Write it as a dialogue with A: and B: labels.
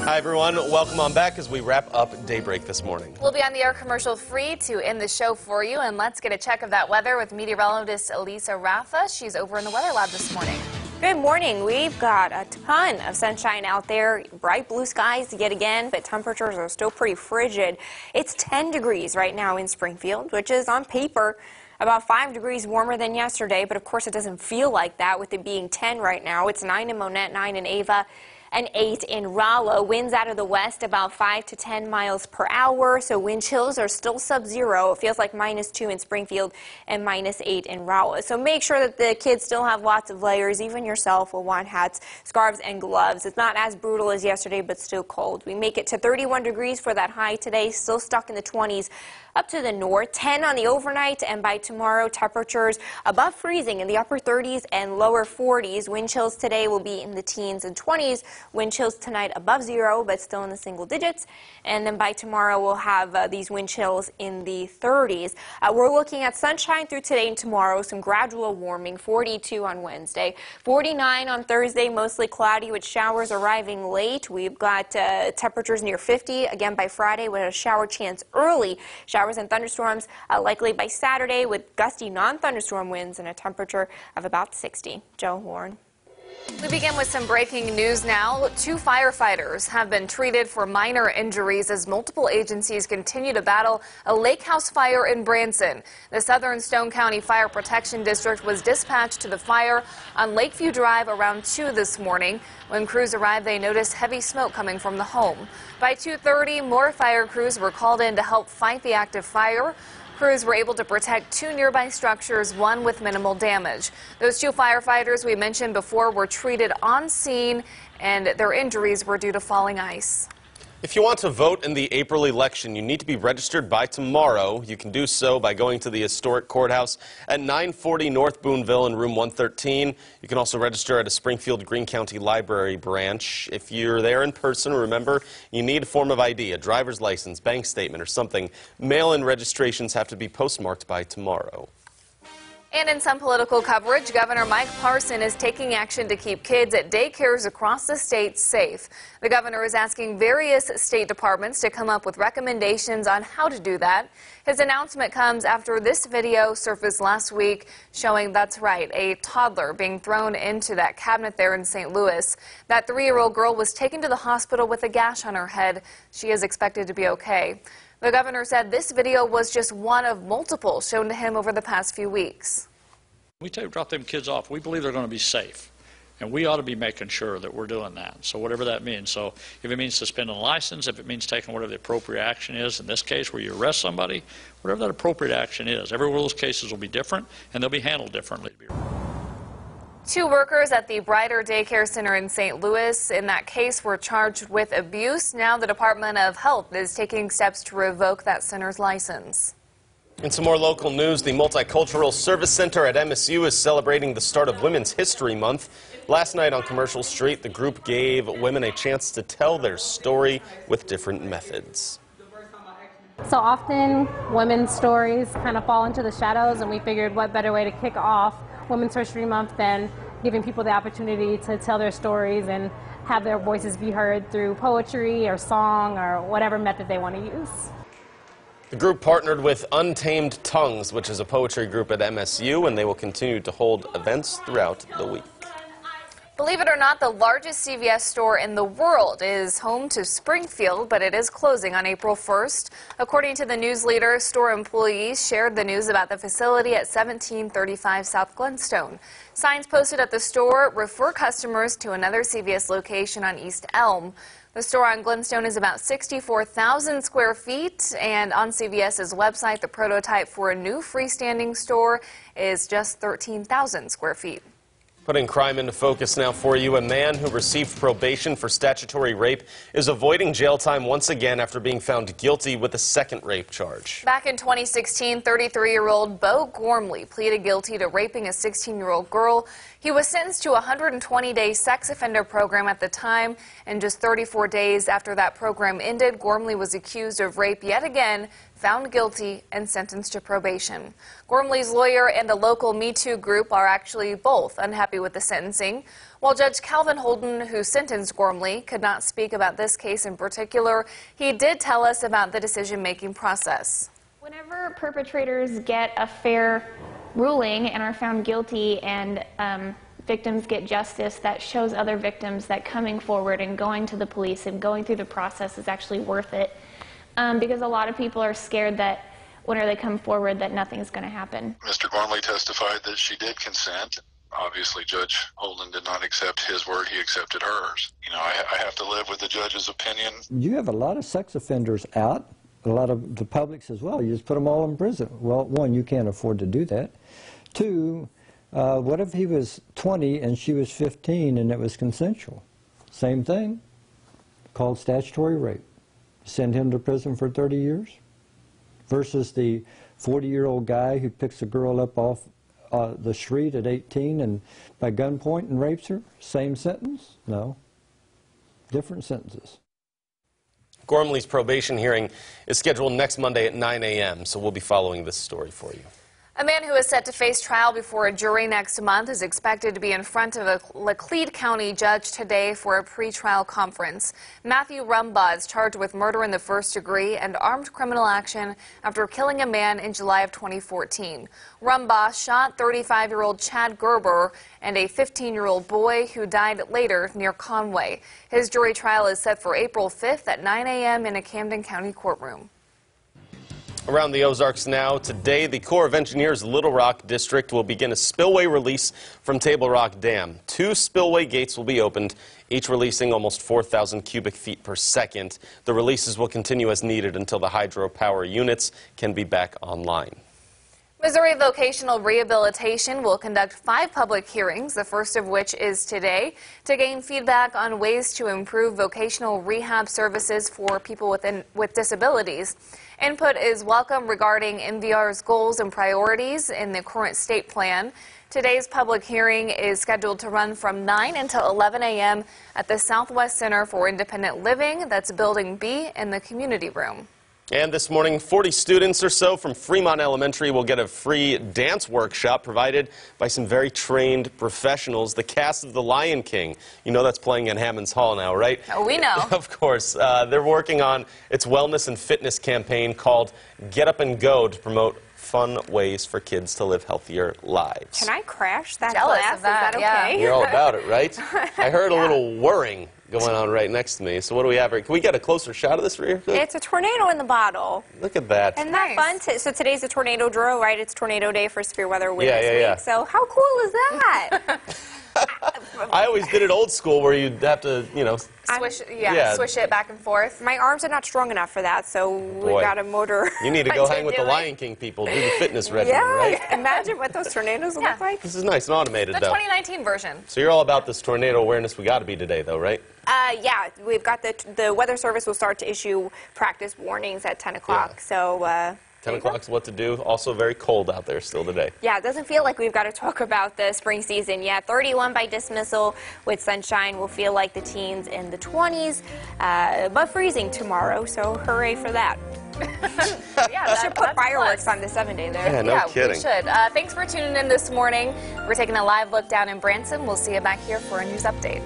A: Hi, everyone. Welcome on back as we wrap up Daybreak this morning.
B: We'll be on the air commercial free to end the show for you. And let's get a check of that weather with meteorologist Elisa Rafa. She's over in the weather lab this morning.
C: Good morning. We've got a ton of sunshine out there, bright blue skies yet again, but temperatures are still pretty frigid. It's 10 degrees right now in Springfield, which is on paper about 5 degrees warmer than yesterday, but of course it doesn't feel like that with it being 10 right now. It's 9 in Monette, 9 in Ava, and 8 in Rollo. Winds out of the west about 5 to 10 miles per hour, so wind chills are still sub-zero. It feels like -2 in Springfield and -8 in Rollo. So make sure that the kids still have lots of layers. Even yourself will want hats, scarves, and gloves. It's not as brutal as yesterday, but still cold. We make it to 31 degrees for that high today, still stuck in the 20s up to the north, 10 on the overnight, and by tomorrow temperatures above freezing in the upper 30s and lower 40s. Wind chills today will be in the teens and 20s. Wind chills tonight above 0, but still in the single digits. And then by tomorrow we'll have these wind chills in the 30s. We're looking at sunshine through today and tomorrow, some gradual warming, 42 on Wednesday, 49 on Thursday, mostly cloudy with showers arriving late. We've got temperatures near 50 again by Friday with a shower chance early. Showers and thunderstorms likely by Saturday with gusty non-thunderstorm winds and a temperature of about 60. Joe, Lauren.
B: We begin with some breaking news now. 2 firefighters have been treated for minor injuries as multiple agencies continue to battle a lake house fire in Branson. The Southern Stone County Fire Protection District was dispatched to the fire on Lakeview Drive around 2 this morning. When crews arrived, they noticed heavy smoke coming from the home. By 2:30, more fire crews were called in to help fight the active fire. Crews were able to protect 2 nearby structures, one with minimal damage. Those 2 firefighters we mentioned before were treated on scene, and their injuries were due to falling ice.
A: If you want to vote in the April election, you need to be registered by tomorrow. You can do so by going to the historic courthouse at 940 North Boonville in room 113. You can also register at a Springfield Greene County Library branch. If you're there in person, remember, you need a form of ID, a driver's license, bank statement, or something. Mail-in registrations have to be postmarked by tomorrow.
B: And in some political coverage, Governor Mike Parson is taking action to keep kids at daycares across the state safe. The governor is asking various state departments to come up with recommendations on how to do that. His announcement comes after this video surfaced last week showing, that's right, a toddler being thrown into that cabinet there in St. Louis. That 3-year-old girl was taken to the hospital with a gash on her head. She is expected to be okay. The governor said this video was just one of multiple shown to him over the past few weeks.
D: We drop them kids off. We believe they're going to be safe, and we ought to be making sure that we're doing that. So whatever that means. So if it means suspending a license, if it means taking whatever the appropriate action is, in this case where you arrest somebody, whatever that appropriate action is, every one of those cases will be different, and they'll be handled differently.
B: 2 workers at the Brighter Daycare Center in St. Louis in that case were charged with abuse. Now the Department of Health is taking steps to revoke that center's license.
A: In some more local news, the Multicultural Service Center at MSU is celebrating the start of Women's History Month. Last night on Commercial Street, the group gave women a chance to tell their story with different methods.
E: So often women's stories kind of fall into the shadows, and we figured what better way to kick off Women's History Month than giving people the opportunity to tell their stories and have their voices be heard through poetry or song or whatever method they want to use.
A: The group partnered with Untamed Tongues, which is a poetry group at MSU, and they will continue to hold events throughout the week.
B: Believe it or not, the largest CVS store in the world is home to Springfield, but it is closing on April 1st. According to the news leader, store employees shared the news about the facility at 1735 South Glenstone. Signs posted at the store refer customers to another CVS location on East Elm. The store on Glenstone is about 64,000 square feet, and on CVS's website, the prototype for a new freestanding store is just 13,000 square feet.
A: Putting crime into focus now for you, a man who received probation for statutory rape is avoiding jail time once again after being found guilty with a second rape charge.
B: Back in 2016, 33-year-old Bo Gormley pleaded guilty to raping a 16-year-old girl. He was sentenced to a 120-day sex offender program at the time, and just 34 days after that program ended, Gormley was accused of rape yet again, found guilty, and sentenced to probation. Gormley's lawyer and a local Me Too group are actually both unhappy with the sentencing. While Judge Calvin Holden, who sentenced Gormley, could not speak about this case in particular, he did tell us about the decision-making process.
F: Whenever perpetrators get a fair ruling and are found guilty and victims get justice, that shows other victims that coming forward and going to the police and going through the process is actually worth it. Because a lot of people are scared that whenever they come forward that nothing's going to happen.
G: Mr. Gormley testified that she did consent. Obviously, Judge Holden did not accept his word, he accepted hers. You know, I have to live with the judge's opinion.
H: You have a lot of sex offenders out. A lot of the public says, well, you just put them all in prison. Well, one, you can't afford to do that. Two, what if he was 20 and she was 15 and it was consensual? Same thing, called statutory rape. Send him to prison for 30 years versus the 40-year-old guy who picks a girl up off the street at 18 and by gunpoint and rapes her. Same sentence? No. Different sentences.
A: Gormley's probation hearing is scheduled next Monday at 9 a.m., so we'll be following this story for you.
B: A man who is set to face trial before a jury next month is expected to be in front of a Laclede County judge today for a pretrial conference. Matthew Rumbaugh is charged with murder in the first degree and armed criminal action after killing a man in July of 2014. Rumbaugh shot 35-year-old Chad Gerber and a 15-year-old boy who died later near Conway. His jury trial is set for April 5th at 9 a.m. in a Camden County courtroom.
A: Around the Ozarks now, today the Corps of Engineers Little Rock District will begin a spillway release from Table Rock Dam. 2 spillway gates will be opened, each releasing almost 4,000 cubic feet per second. The releases will continue as needed until the hydropower units can be back online.
B: Missouri Vocational Rehabilitation will conduct 5 public hearings, the first of which is today, to gain feedback on ways to improve vocational rehab services for people with disabilities. Input is welcome regarding MVR's goals and priorities in the current state plan. Today's public hearing is scheduled to run from 9 until 11 a.m. at the Southwest Center for Independent Living, that's Building B in the community room.
A: And this morning, 40 students or so from Fremont Elementary will get a free dance workshop provided by some very trained professionals. The cast of The Lion King, you know that's playing in Hammond's Hall now, right?
B: Oh, we know.
A: Of course. They're working on its wellness and fitness campaign called Get Up and Go to promote fun ways for kids to live healthier lives.
C: Can I crash that
B: Jealous
C: class?
B: of that,
C: Is that okay?
A: You're all about it, right? I heard a little whirring going on right next to me. So what do we have here? Can we get a closer shot of this real quick?
C: It's a tornado in the bottle.
A: Look at that.
C: Isn't that fun? So today's a tornado drill, right? It's tornado day for Severe Weather Awareness
A: Yeah.
C: Week. So how cool is that?
A: I always did it old school where you'd have to, you know.
B: Swish it back and forth.
C: My arms are not strong enough for that, so we've got a motor.
A: You need to go hang with the Lion King people, do the fitness regimen, right?
C: Imagine what those tornadoes look like.
A: This is nice and automated,
B: The
A: though.
B: 2019 version.
A: So you're all about this tornado awareness we got to be today, though, right?
C: Yeah, we've got the Weather Service will start to issue practice warnings at 10 o'clock.
A: Yeah.
C: So
A: 10 o'clock's what to do. Also very cold out there still today.
C: yeah, it doesn't feel like we've got to talk about the spring season yet. 31 by dismissal with sunshine. Will feel like the teens in the 20s, but freezing tomorrow, so hooray for that.
B: Yeah,
C: Should put fireworks on the 7-day there.
A: Yeah, no kidding.
B: We should. Thanks for tuning in this morning. We're taking a live look down in Branson. We'll see you back here for a news update.